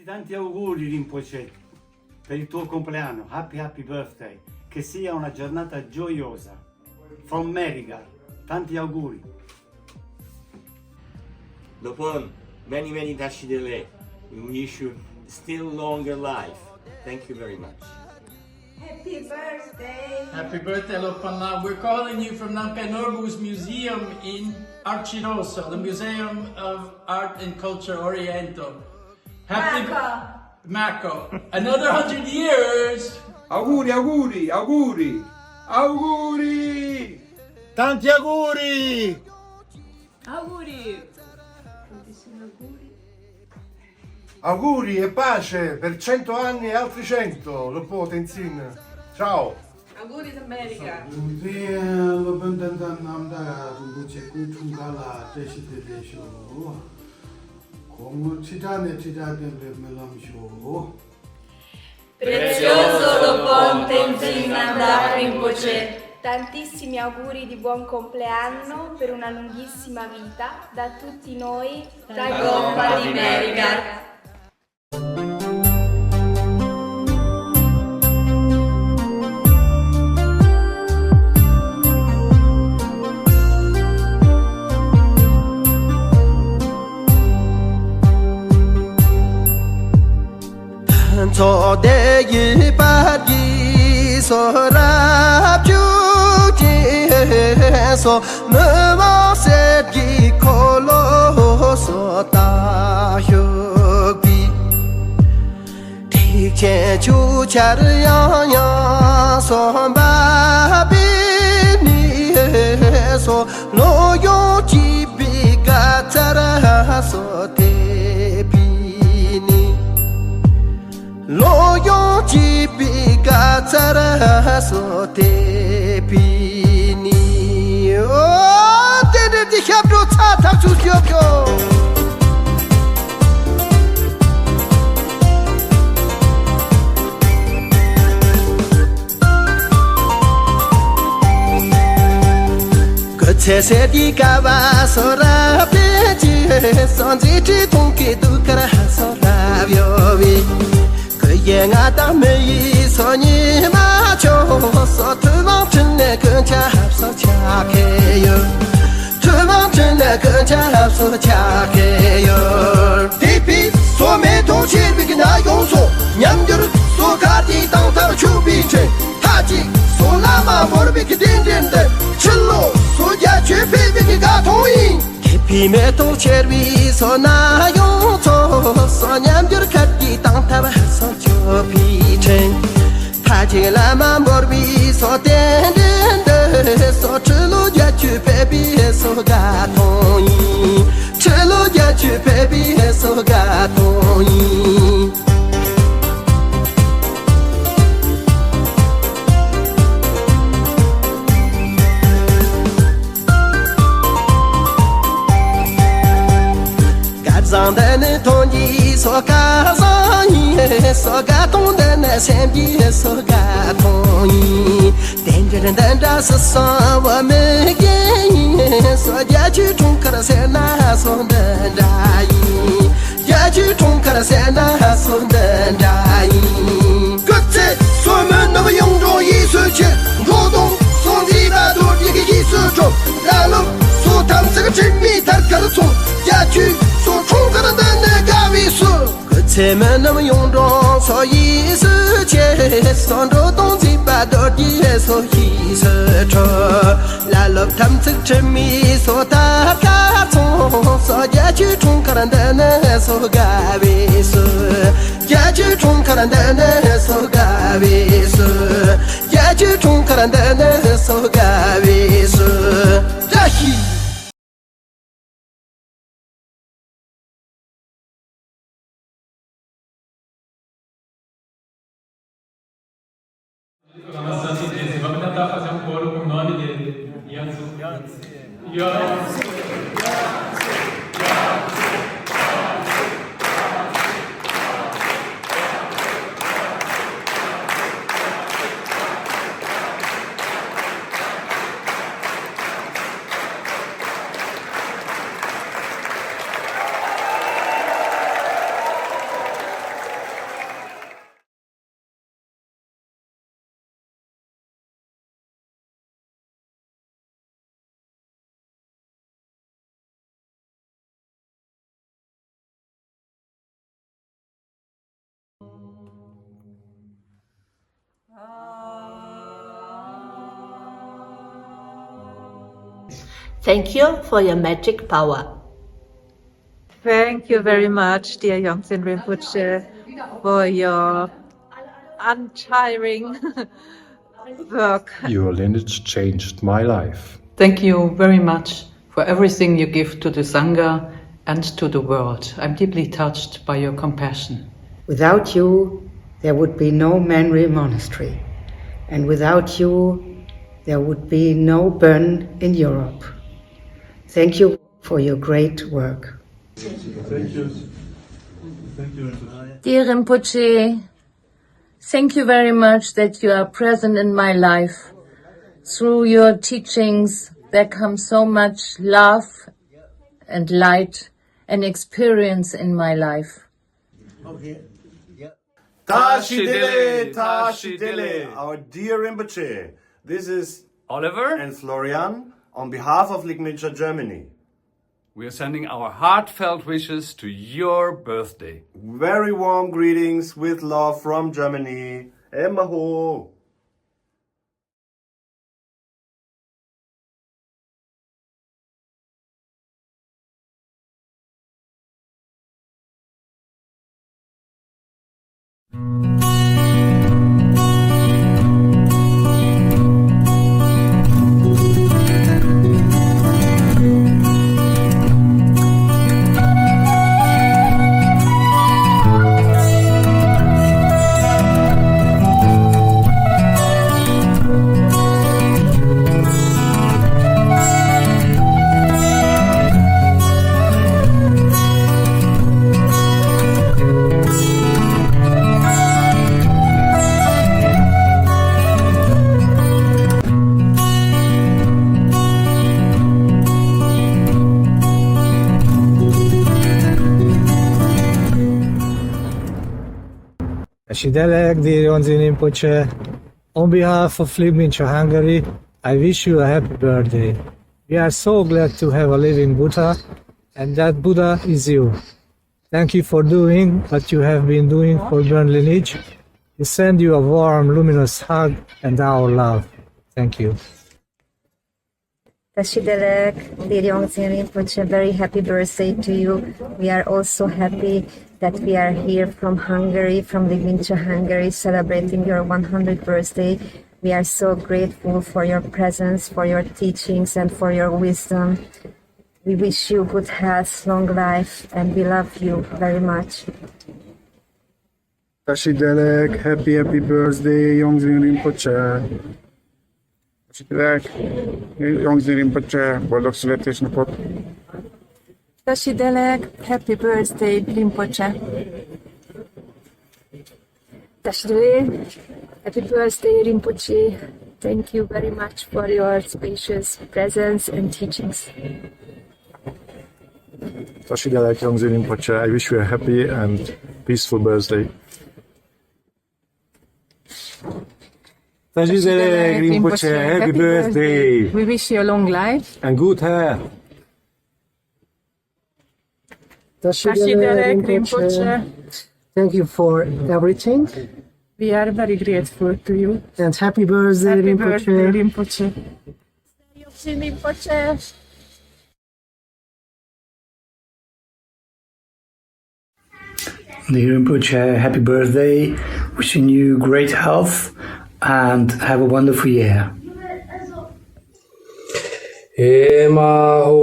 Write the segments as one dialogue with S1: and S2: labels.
S1: Tanti auguri Rinpoche per il tuo compleanno, happy birthday, che sia una giornata gioiosa. From America, tanti auguri.
S2: Lopon, many Dashidele. We wish you still longer life. Thank you very much.
S3: Happy birthday!
S4: Happy birthday, Lopana. We're calling you from Nampenorbu's museum in Archiroso, the Museum of Art and Culture Oriental. Mako. Another 100 years!
S5: Auguri, auguri, auguri, auguri!
S1: Tanti auguri!
S3: Auguri! Tantissimi auguri!
S6: Auguri e pace per 100 anni e altri 100, lo può Tenzin. Ciao!
S3: Auguri d'America!
S7: Prezioso Lopon Tenzin Namdak Rinpoche.
S8: Tantissimi auguri di buon compleanno per una lunghissima vita da tutti noi,
S7: Tagompa di America.
S9: So de yi pa gi so ra ju ji so me ma se gi ko lo so ta hyo bi ti che chu cha ya ya so ba bi ni so lo yo ji bi ga ta ra so te bi ni lo yo ji bi ga tsara so te pi ni o te de di habro tsa ta chu kyo kyo ko che se di ga ba so ra pe ji son ji ji tong ki du kra so ra yo vi Yang ada mei so ni ma cho so tu ma chen le gen cha so cha ke yo tu ma chen le gen cha so cha ke yo ti pi so me to chi bi na yong so nyam ger so ka ti dang ta chu bi chen ta ji so la ma mo bi ki din din de chen lo so ya che bi bi ga tong yin pi me to cher bi so na yong so nyam ger ka ti dang ta ba so pi chen ta ji la ma mor bi so den den de so chlo ya chu pe bi so ga tong yi chlo ya chu pe bi so ga tong yi Zang de ne tong ji so ga zang yi so ga tong de ne sen ji so ga tong yi den zhen den da se san wo me ge yi so jia ju chung ka se na so den da yi jia ju chung ka se na so den da yi ge zhe so men de yong zhong yi su qi ru dong song ji ba du yi ge yi su zhong la lu su tam ce ge zhi mi ta ge su jia ju so chung ka de ne ga wi su ge ce men de yong zhong so yi su qie song zhou dong ji ba de di so yi su zhe la lu tam ce zhi mi so ta ka cong so jia ju chung ka de ne so ga wi su jia ju chung ka de ne so ga wi su jia ju chung ka de ne so ga wi su da hi
S4: Vamos tentar fazer um coro com o nome dele. Yongdzin.
S7: Thank you for your magic power.
S10: Thank you very much, dear Yongdzin Rinpoche, for your untiring work.
S11: Your lineage changed my life.
S12: Thank you very much for everything you give to the Sangha and to the world. I'm deeply touched by your compassion.
S13: Without you, there would be no Manri monastery. And without you, there would be no Bön in Europe. Thank you for your great work.
S14: Thank you. Thank you.
S7: Dear Rinpoche, thank you very much that you are present in my life. Through your teachings, there comes so much love and light and experience in my life.
S6: Okay. Tashi Dele, Tashi Dele, our dear Rinpoche. This is
S15: Oliver
S6: and Florian on behalf of Ligmincha Germany.
S15: We are sending our heartfelt wishes to your birthday.
S6: Very warm greetings with love from Germany. Emaho.
S16: Shidelek, dear Yongdzin Rinpoche, on behalf of Ligmincha Hungary, I wish you a happy birthday. We are so glad to have a living Buddha, and that Buddha is you. Thank you for doing what you have been doing for Bön lineage. We send you a warm, luminous hug and our love. Thank you.
S17: Tashidelek, dear Yongdzin Rinpoche, very happy birthday to you. We are also happy that we are here from Hungary, from Ligmincha Hungary, celebrating your 100th birthday. We are so grateful for your presence, for your teachings, and for your wisdom. We wish you good health, long life, and we love you very much.
S18: Tashidelek, happy birthday, Yongdzin Rinpoche. Tashidelek, Yongdzin Rinpoche, boldog születésnapot.
S10: Tashidelek, happy birthday, Rinpoche.
S17: Tashidelek, happy birthday, Rinpoche. Thank you very much for your spacious presence and teachings.
S18: Tashidelek, Yongdzin Rinpoche, I wish you a happy and peaceful birthday.
S16: Tashidelek, Rinpoche, happy birthday.
S10: We wish you a long life.
S16: And good health.
S10: Tashidelek, Rinpoche.
S13: Thank you for everything.
S10: We are very grateful to you.
S13: And happy birthday,
S10: Happy
S13: Rinpoche.
S10: birthday, Rinpoche.
S17: Rinpoche.
S19: Dear Rinpoche, happy birthday. Wishing you great health and have a wonderful year.
S20: Emaho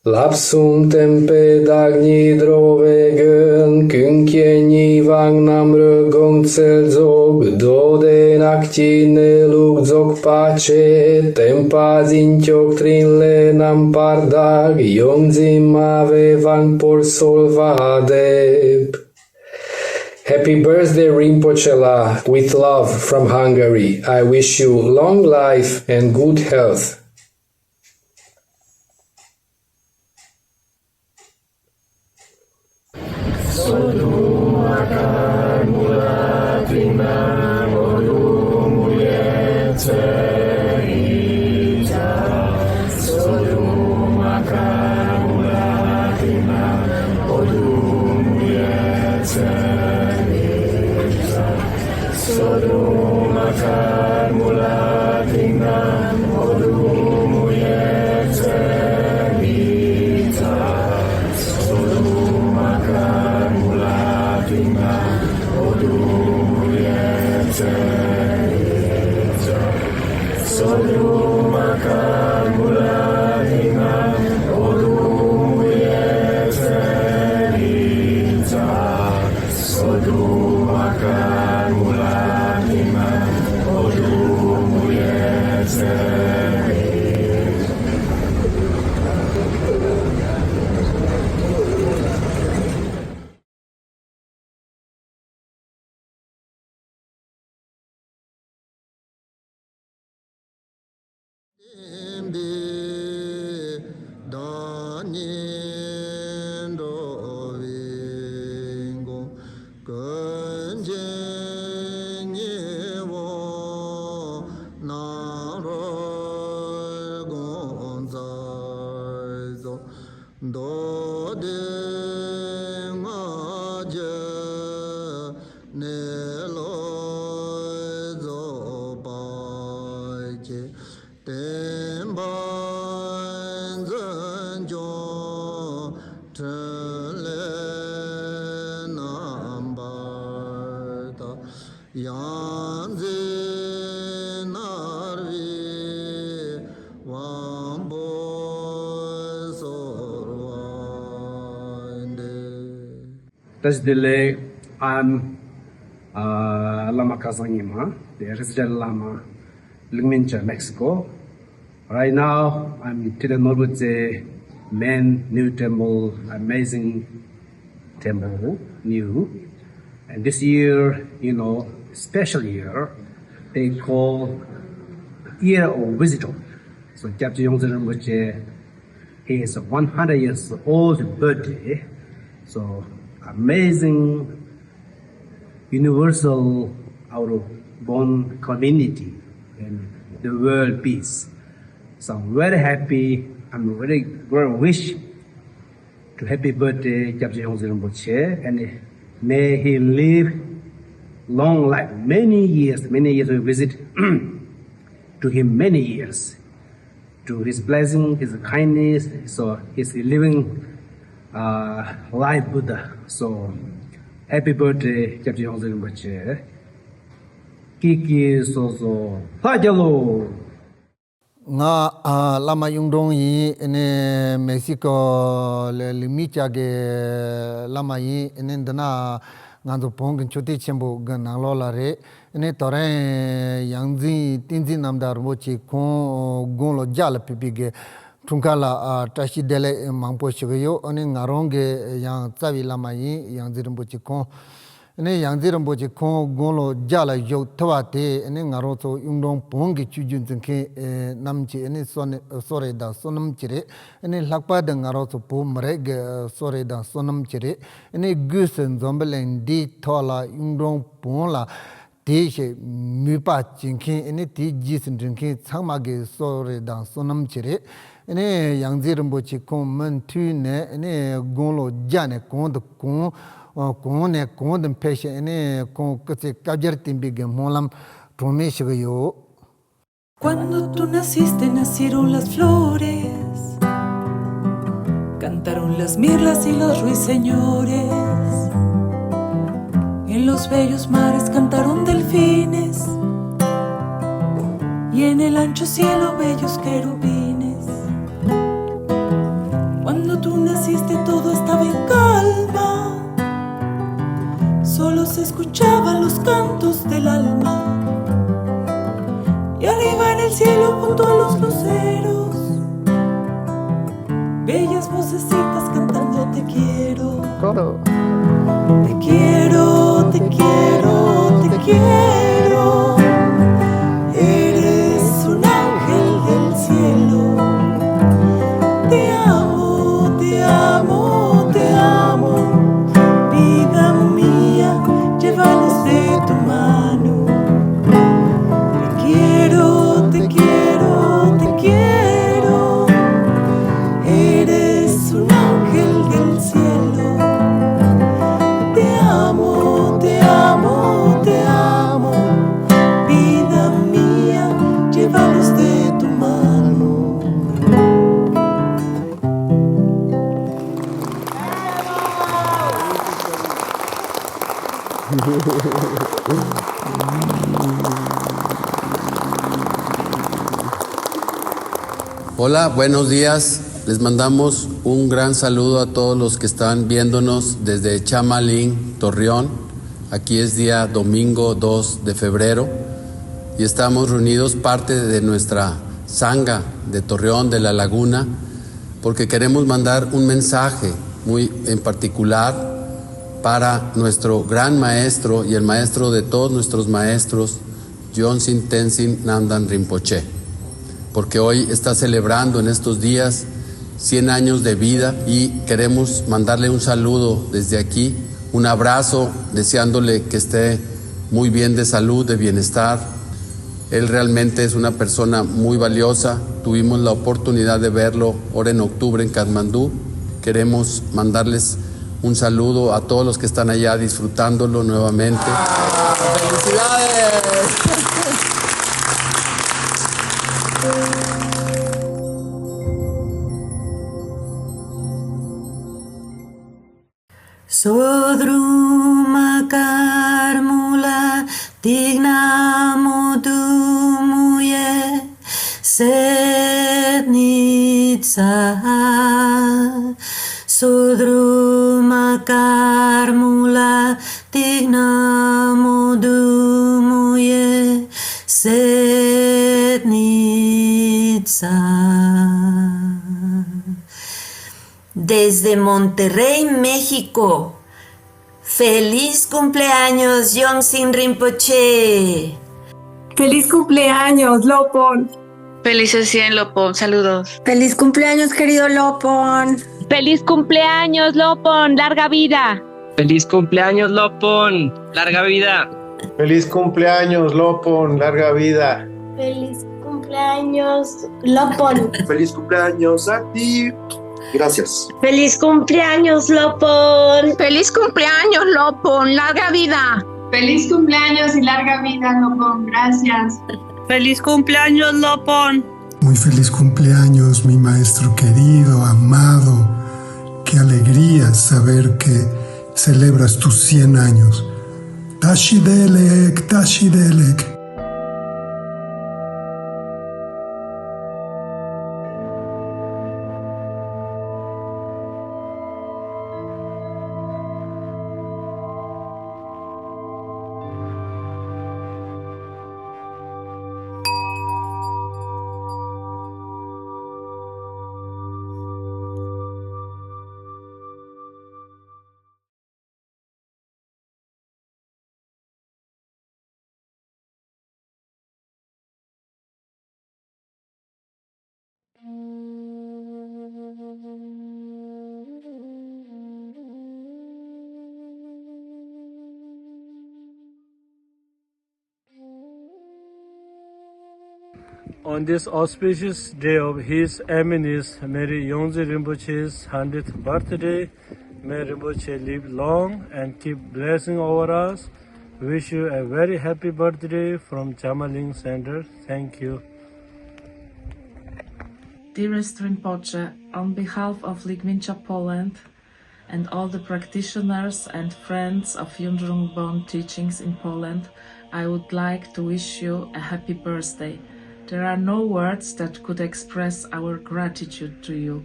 S20: Lapsum tempe dagni drovegen kynkjenyi vagnam rögong celzog dode nakti neluk dzog pace tempa zintyok trinle nam pardag Yongdzin mave vang por solvadeb. Happy birthday, Rinpoche, with love from Hungary. I wish you long life and good health.
S9: Sodom akar mula tingam odum
S21: This delay, I'm Lama Kazanyima, the resident Lama, Ligmincha, Mexico. Right now, I'm in Tibetan Buddhism main new temple, amazing temple, new. And this year, special year, they call Year of Wisdom. So Chapter Yongdzin Rinpoche, his 100 years old birthday. So amazing universal our born community and the world peace. So I'm very happy. I'm very wish to happy birthday Chapter Yongdzin Rinpoche, and may he live long life, many years we visit to him many years, to his blessing, his kindness, so he's living life Buddha. So happy birthday Chapter Yongdzin Rinpoche. Kiki sozo hajalo.
S6: Nga lama Yungdrung yi ene Mexico le Ligmincha ge lama yi ene dana nganzo pong chote chembo ganang lo la re ene tore Yongdzin Tenzin Namdak Rinpoche kon gon lo jala pipi ge Trunkala tashi dele mangpo shigayo ane ngarong ge yang tsawi lama yi Yongdzin Rinpoche kon ane Yongdzin Rinpoche kon gonlo jala yo tawa te ane ngaro so Yungdrung Bön ge chujun zinke namchi ane sore da sonam chire ane lakpa da ngaro so po mare ge sore da sonam chire ane gusen zombelen di tola Yungdrung Bön la te she mipa chinke ane ti jisin zinke tsangma ge sore da sonam chire ane Yongdzin Rinpoche kon men tu ne ane gonlo jane kon de kon ne kon de peshe ane kon kase kabjar timbi ge molam trome shigayo.
S22: Cuando tú naciste nacieron las flores, cantaron las mirlas y los ruiseñores, en los bellos mares cantaron delfines y en el ancho cielo bellos querubines. Cuando tú naciste todo estaba en calma, solo se escuchaban los cantos del alma. Y arriba en el cielo junto a los luceros, bellas vocecitas cantando te quiero. Te quiero, te quiero, te quiero. Eres un ángel del cielo. Te amo, te amo, te amo. Vida mía, llévanos de tu mano. Te quiero, te quiero, te quiero. Eres un ángel del cielo. Te amo, te amo, te amo. Vida mía, llévanos de tu mano.
S20: Hola, buenos días. Les mandamos un gran saludo a todos los que están viéndonos desde Chamalín, Torreón. Aquí es día domingo 2 de febrero y estamos reunidos parte de nuestra Sangha de Torreón, de la Laguna, porque queremos mandar un mensaje muy en particular para nuestro gran maestro y el maestro de todos nuestros maestros, Yongdzin, Tenzin, Namdak Rinpoche, porque hoy está celebrando en estos días 100 años de vida y queremos mandarle un saludo desde aquí, un abrazo, deseándole que esté muy bien de salud, de bienestar. Él realmente es una persona muy valiosa. Tuvimos la oportunidad de verlo ahora en octubre en Katmandú. Queremos mandarles un saludo a todos los que están allá disfrutándolo nuevamente. ¡Felicidades!
S22: Sodruma karmula digna modumuye sednitsa. Sodruma karmula digna modumuye sednitsa. Desde Monterrey, México. ¡Feliz cumpleaños, Yongdzin Rinpoche!
S10: ¡Feliz cumpleaños, Lopon!
S2: Felices 100, Lopon. Saludos.
S10: ¡Feliz cumpleaños, querido Lopon!
S2: ¡Feliz cumpleaños, Lopon! ¡Larga vida!
S5: ¡Feliz cumpleaños, Lopon! ¡Larga vida!
S18: Feliz cumpleaños, Lopon, larga vida.
S23: Feliz cumpleaños, Lopon.
S18: Feliz cumpleaños a ti. Gracias.
S23: Feliz cumpleaños, Lopon.
S2: ¡Feliz cumpleaños, Lopon! ¡Larga vida!
S23: Feliz cumpleaños y larga vida, Lopon. Gracias.
S10: ¡Feliz cumpleaños, Lopon!
S24: Muy feliz cumpleaños, mi maestro querido, amado. Qué alegría saber que celebras tus 100 años. Tashidelek, Tashidelek.
S16: On this auspicious day of His Eminence, Mary Yongdzin Rinpoche's 100th birthday, may Rinpoche live long and keep blessing over us. Wish you a very happy birthday from Chamaling Center. Thank you.
S10: Dearest Rinpoche, on behalf of Ligmincha Poland and all the practitioners and friends of Yungdrung Bön teachings in Poland, I would like to wish you a happy birthday. There are no words that could express our gratitude to you.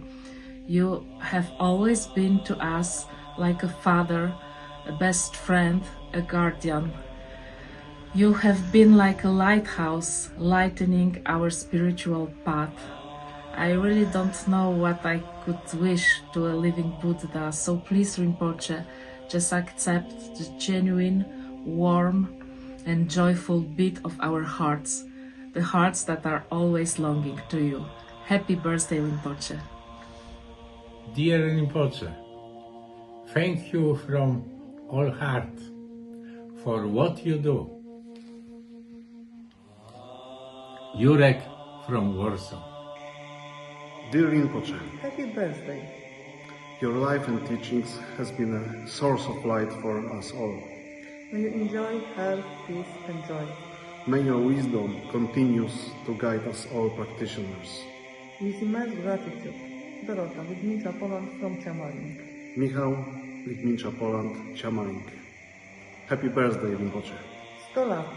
S10: You have always been to us like a father, a best friend, a guardian. You have been like a lighthouse, lightening our spiritual path. I really don't know what I could wish to a living Buddha, so please, Rinpoche, just accept the genuine, warm and joyful beat of our hearts, the hearts that are always longing to you. Happy birthday, Rinpoche.
S25: Dear Rinpoche, thank you from all heart for what you do. Jurek from Warsaw.
S26: Dear Rinpoche,
S27: Happy birthday.
S26: your life and teachings has been a source of light for us all.
S27: May you enjoy health, peace and joy.
S26: May your wisdom continues to guide us all practitioners.
S27: With immense gratitude, Dorota, Ligmincha Poland from Chamaling.
S26: Michał, Ligmincha Poland, Chamaling. Happy birthday, Rinpoche.
S27: 100 lat.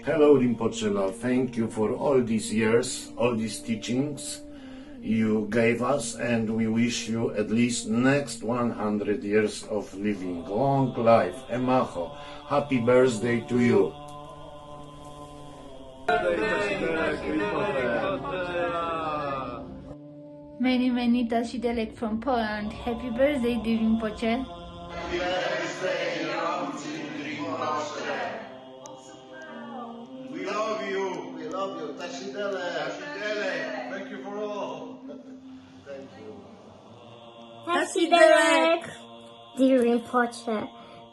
S1: Hello Rinpoche, thank you for all these years, all these teachings you gave us, and we wish you at least next 100 years of living. Long life, Emacho. Happy birthday to you.
S3: Many Tashidelek from Poland. Happy birthday, dear Rinpoche.
S9: Happy birthday, Yongdzin Rinpoche. We love you. We love you. Tashidelek. Thank you for all. Thank you.
S4: Tashidelek. Dear Rinpoche,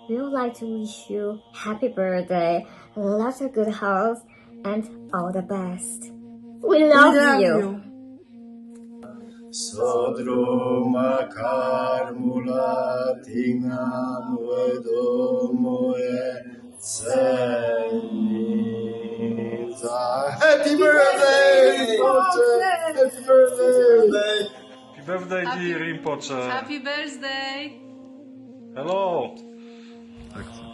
S4: we would like to wish you happy birthday, lots of good health, and all the best. We love you.
S1: Sodroma karmula tinam vedomoe Happy birthday, Rinpoche! Happy birthday!
S18: Happy birthday, dear Rinpoche.
S8: Happy birthday!
S18: Hello.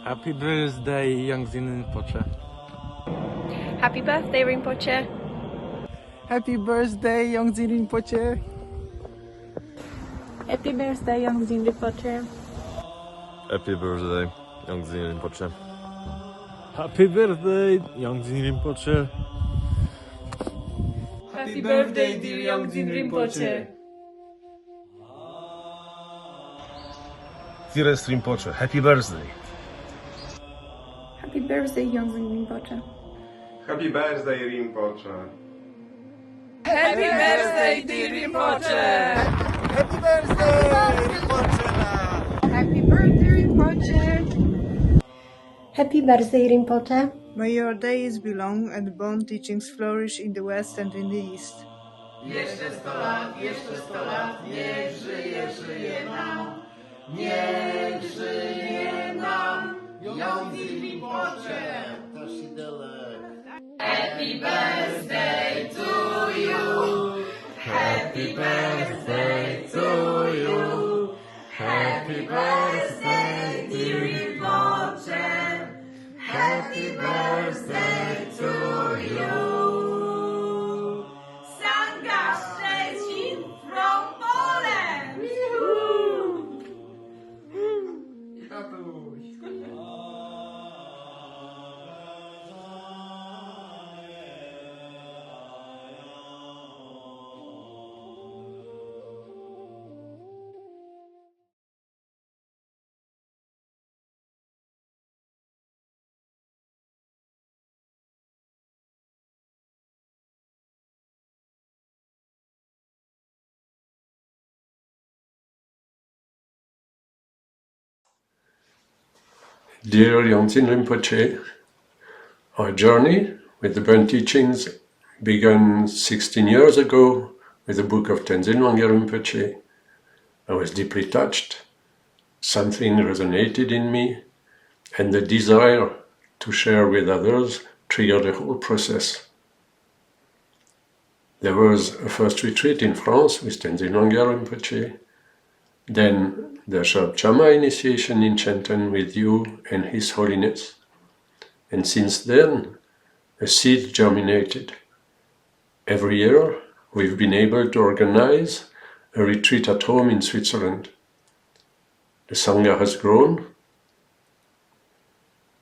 S11: Happy birthday, Yongdzin Rinpoche.
S12: Happy birthday, Rinpoche.
S14: Happy birthday, Yongdzin Rinpoche.
S12: Happy birthday, Yongdzin Rinpoche.
S28: Happy birthday, Yongdzin Rinpoche.
S11: Happy birthday, Yongdzin Rinpoche.
S8: Happy birthday, dear Yongdzin Rinpoche.
S18: Dearest Rinpoche, happy birthday.
S12: Happy birthday, Yongdzin Rinpoche.
S18: Happy birthday, Rinpoche.
S8: Happy birthday, dear Rinpoche.
S9: Happy birthday, Rinpoche.
S8: Happy birthday, Rinpoche.
S4: Happy birthday, Rinpoche.
S27: May your days be long and Bön teachings flourish in the West and in the East.
S9: Jeszcze 100 lat, niech żyje nam. Niech żyje nam. Yongdzin Rinpoche. Tashidelek. Happy birthday to you. Happy birthday to you. Happy birthday, dear Rinpoche. Happy birthday to you.
S8: Sangha Szczecin from Poland.
S29: Dear Yongdzin Rinpoche, our journey with the Bön teachings began 16 years ago with the book of Tenzin Rinpoche. I was deeply touched. Something resonated in me, and the desire to share with others triggered the whole process. There was a first retreat in France with Tenzin Rinpoche, then the Chama initiation in Shenzhen with you and His Holiness. And since then, a seed germinated. Every year, we've been able to organize a retreat at home in Switzerland. The Sangha has grown.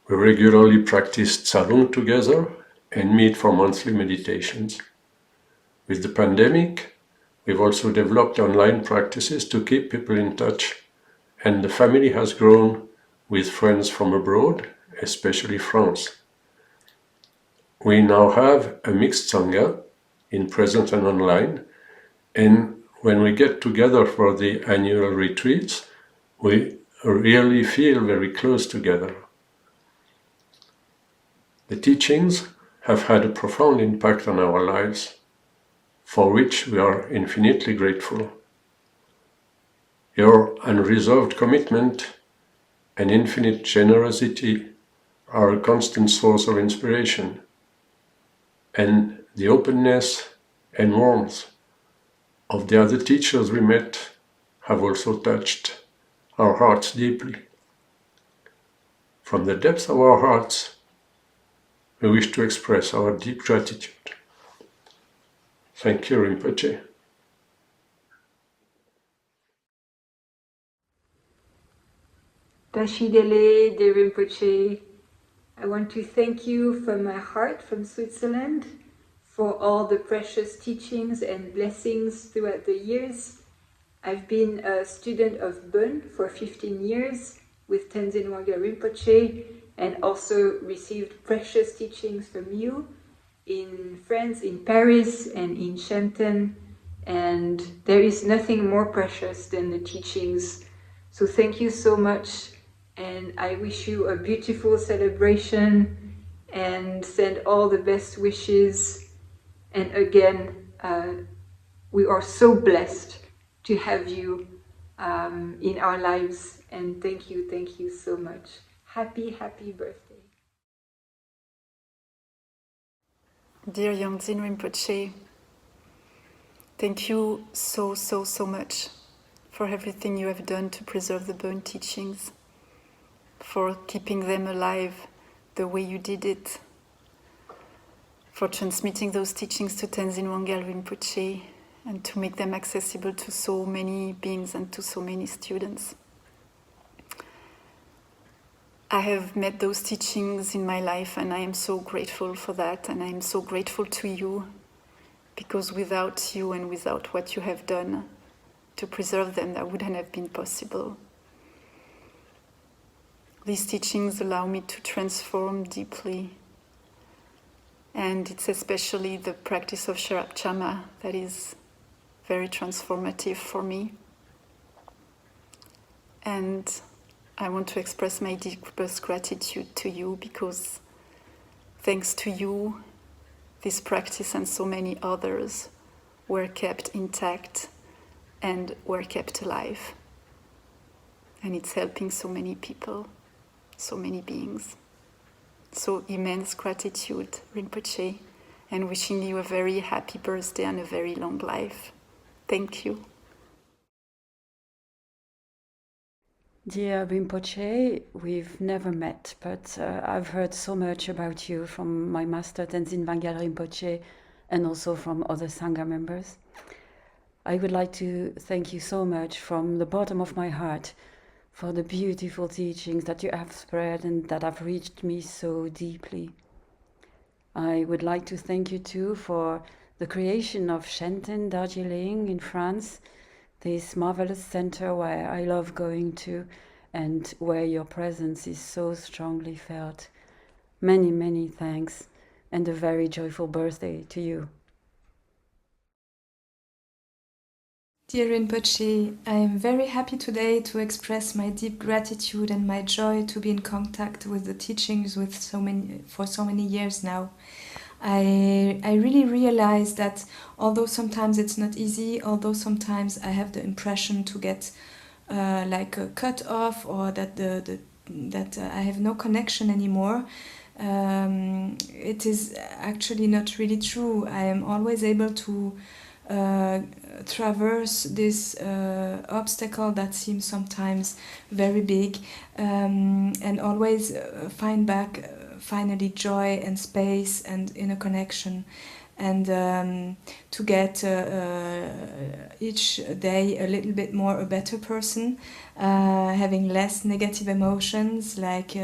S29: We regularly practice Tsarung together and meet for monthly meditations. With the pandemic, we've also developed online practices to keep people in touch, and the family has grown with friends from abroad, especially France. We now have a mixed Sangha in presence and online, and when we get together for the annual retreats, we really feel very close together. The teachings have had a profound impact on our lives, for which we are infinitely grateful. Your unreserved commitment and infinite generosity are a constant source of inspiration, and the openness and warmth of the other teachers we met have also touched our hearts deeply. From the depths of our hearts, we wish to express our deep gratitude. Thank you, Rinpoche.
S6: Tashidele de Rinpoche, I want to thank you from my heart, from Switzerland, for all the precious teachings and blessings throughout the years. I've been a student of Bön for 15 years with Tenzin Rinpoche, and also received precious teachings from you in France, in Paris and in Shenzhen, and there is nothing more precious than the teachings. So thank you so much, and I wish you a beautiful celebration and send all the best wishes. And again, we are so blessed to have you in our lives, and thank you so much. Happy birthday.
S7: Dear Yongdzin Rinpoche, thank you so much for everything you have done to preserve the Bön teachings, for keeping them alive the way you did it, for transmitting those teachings to Tenzin Wangyal Rinpoche and to make them accessible to so many beings and to so many students. I have met those teachings in my life, and I am so grateful for that, and I am so grateful to you, because without you and without what you have done to preserve them, that wouldn't have been possible. These teachings allow me to transform deeply, and it's especially the practice of Sherab that is very transformative for me. And I want to express my deepest gratitude to you, because thanks to you, this practice and so many others were kept intact and were kept alive. And it's helping so many people, so many beings. So immense gratitude, Rinpoche, and wishing you a very happy birthday and a very long life. Thank you.
S13: Dear Rinpoche, we've never met, but I've heard so much about you from my master Tenzin Wangyal Rinpoche and also from other Sangha members. I would like to thank you so much from the bottom of my heart for the beautiful teachings that you have spread and that have reached me so deeply. I would like to thank you too for the creation of Shenzhen, Darjeeling in France, this marvelous center where I love going to and where your presence is so strongly felt. Many thanks, and a very joyful birthday to you.
S15: Dear Rinpoche, I am very happy today to express my deep gratitude and my joy to be in contact with the teachings for so many years now. I really realize that although sometimes it's not easy, although sometimes I have the impression to get cut off, or that I have no connection anymore, it is actually not really true. I am always able to traverse this obstacle that seems sometimes very big, and always find back finally joy and space and inner connection, and to get each day a little bit more a better person, having less negative emotions like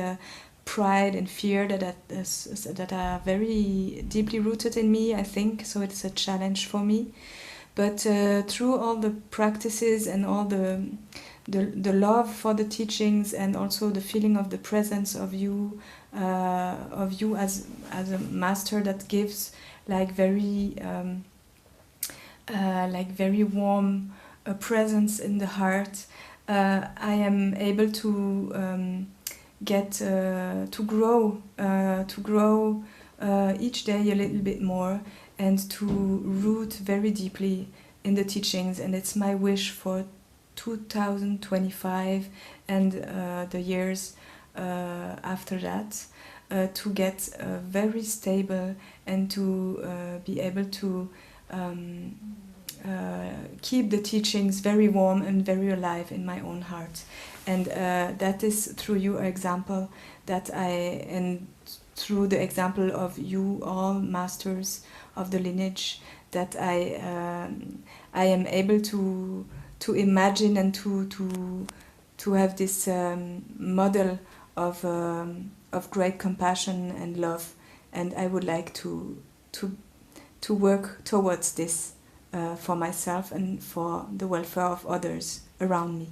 S15: pride and fear that are very deeply rooted in me, I think, so it's a challenge for me. But through all the practices and all the love for the teachings, and also the feeling of the presence of you as a master that gives very warm presence in the heart, I am able to to grow each day a little bit more, and to root very deeply in the teachings. And it's my wish for 2025 and the years after that, to get very stable and to be able to keep the teachings very warm and very alive in my own heart. And that is through your example that through the example of you all masters of the lineage that I am able to imagine and to have this model of great compassion and love, and I would like to work towards this for myself and for the welfare of others around me.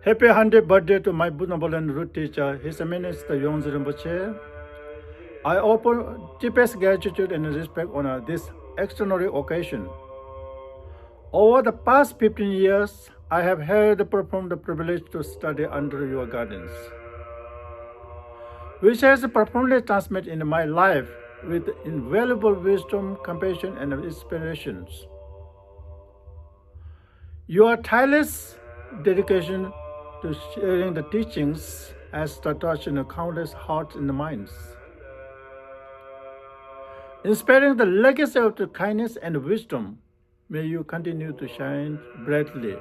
S2: Happy 100th birthday to my benevolent root teacher, His Eminence the Yungdrung Bön. I offer deepest gratitude and respect on this extraordinary occasion. Over the past 15 years, I have had the profound privilege to study under your guidance, which has profoundly transmitted in my life with invaluable wisdom, compassion, and inspirations. Your tireless dedication to sharing the teachings has touched countless hearts and minds, inspiring the legacy of the kindness and wisdom. May you continue to shine brightly.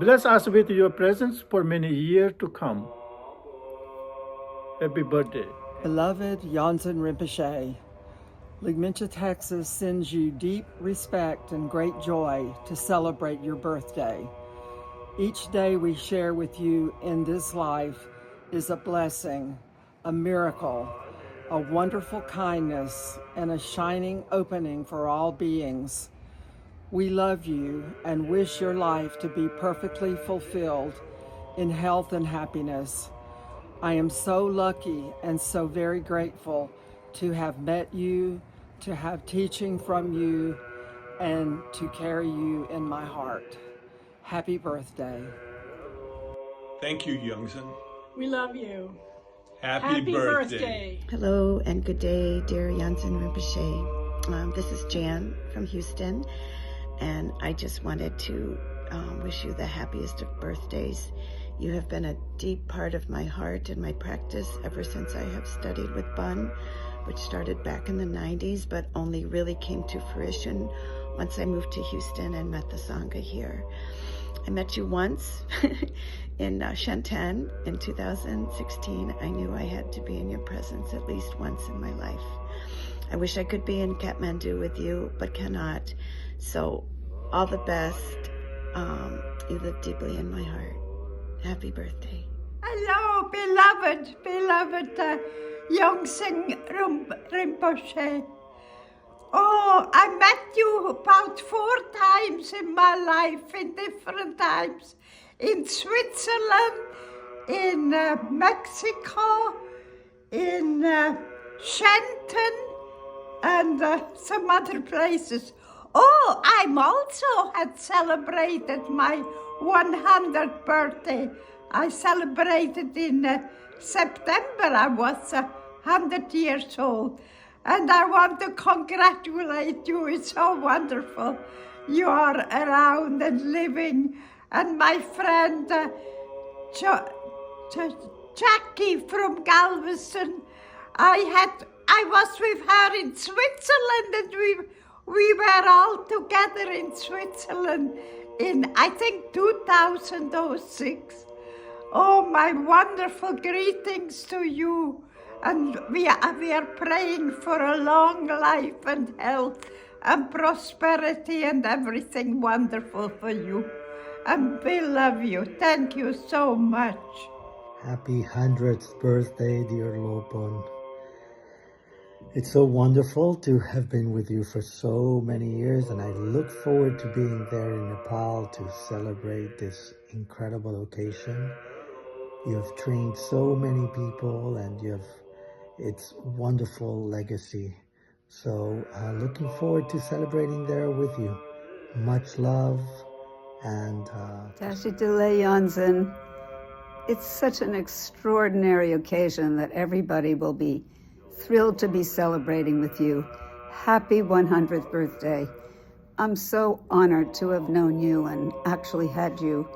S2: Bless us with your presence for many years to come. Happy birthday.
S5: Beloved Yongdzin Rinpoche, Ligmincha, Texas sends you deep respect and great joy to celebrate your birthday. Each day we share with you in this life is a blessing, a miracle, a wonderful kindness, and a shining opening for all beings. We love you and wish your life to be perfectly fulfilled in health and happiness. I am so lucky and so very grateful to have met you, to have teaching from you, and to carry you in my heart. Happy birthday.
S17: Thank you, Yongdzin.
S19: We love you.
S17: Happy birthday.
S20: Hello and good day, dear Yongdzin Rinpoche. This is Jan from Houston, and I just wanted to wish you the happiest of birthdays. You have been a deep part of my heart and my practice ever since I have studied with Bön, which started back in the 90s, but only really came to fruition once I moved to Houston and met the Sangha here. I met you once in Shenzhen in 2016. I knew I had to be in your presence at least once in my life. I wish I could be in Kathmandu with you, but cannot. So all the best. You live deeply in my heart. Happy birthday.
S10: Hello, beloved Yongdzin Rinpoche. Oh, I met you about 4 times in my life, in different times. In Switzerland, in Mexico, in Shenzhen, and some other places. Oh, I'm also had celebrated my 100th birthday. I celebrated in September. I was 100 years old. And I want to congratulate you. It's so wonderful you are around and living. And my friend Jackie from Galveston, I was with her in Switzerland, and we were all together in Switzerland in, I think, 2006. Oh, my wonderful greetings to you. And we are praying for a long life and health and prosperity and everything wonderful for you. And we love you. Thank you so much.
S16: Happy 100th birthday, dear Lopon. It's so wonderful to have been with you for so many years, and I look forward to being there in Nepal to celebrate this incredible occasion. You have trained so many people, and it's wonderful legacy. So looking forward to celebrating there with you. Much love, and
S19: Yongdzin. It's such an extraordinary occasion that everybody will be thrilled to be celebrating with you. Happy 100th birthday. I'm so honored to have known you and actually had you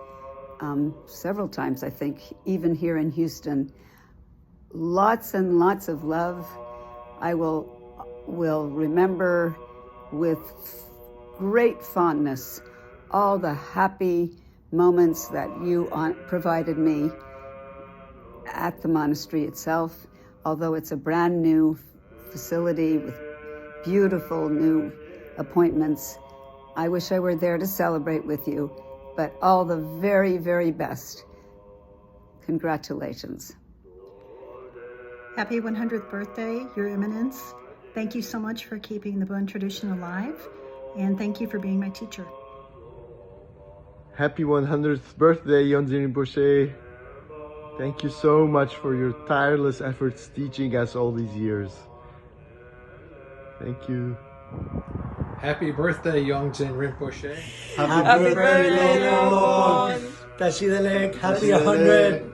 S19: several times, I think, even here in Houston. Lots and lots of love. I will remember with great fondness all the happy moments that you provided me at the monastery itself. Although it's a brand new facility with beautiful new appointments, I wish I were there to celebrate with you, but all the very, very best. Congratulations.
S21: Happy 100th birthday, Your Eminence. Thank you so much for keeping the Bön tradition alive, and thank you for being my teacher.
S22: Happy 100th birthday, Yongdzin Rinpoche. Thank you so much for your tireless efforts teaching us all these years. Thank you.
S23: Happy birthday, Yongdzin Rinpoche.
S16: Happy birthday, Lord. Happy 100.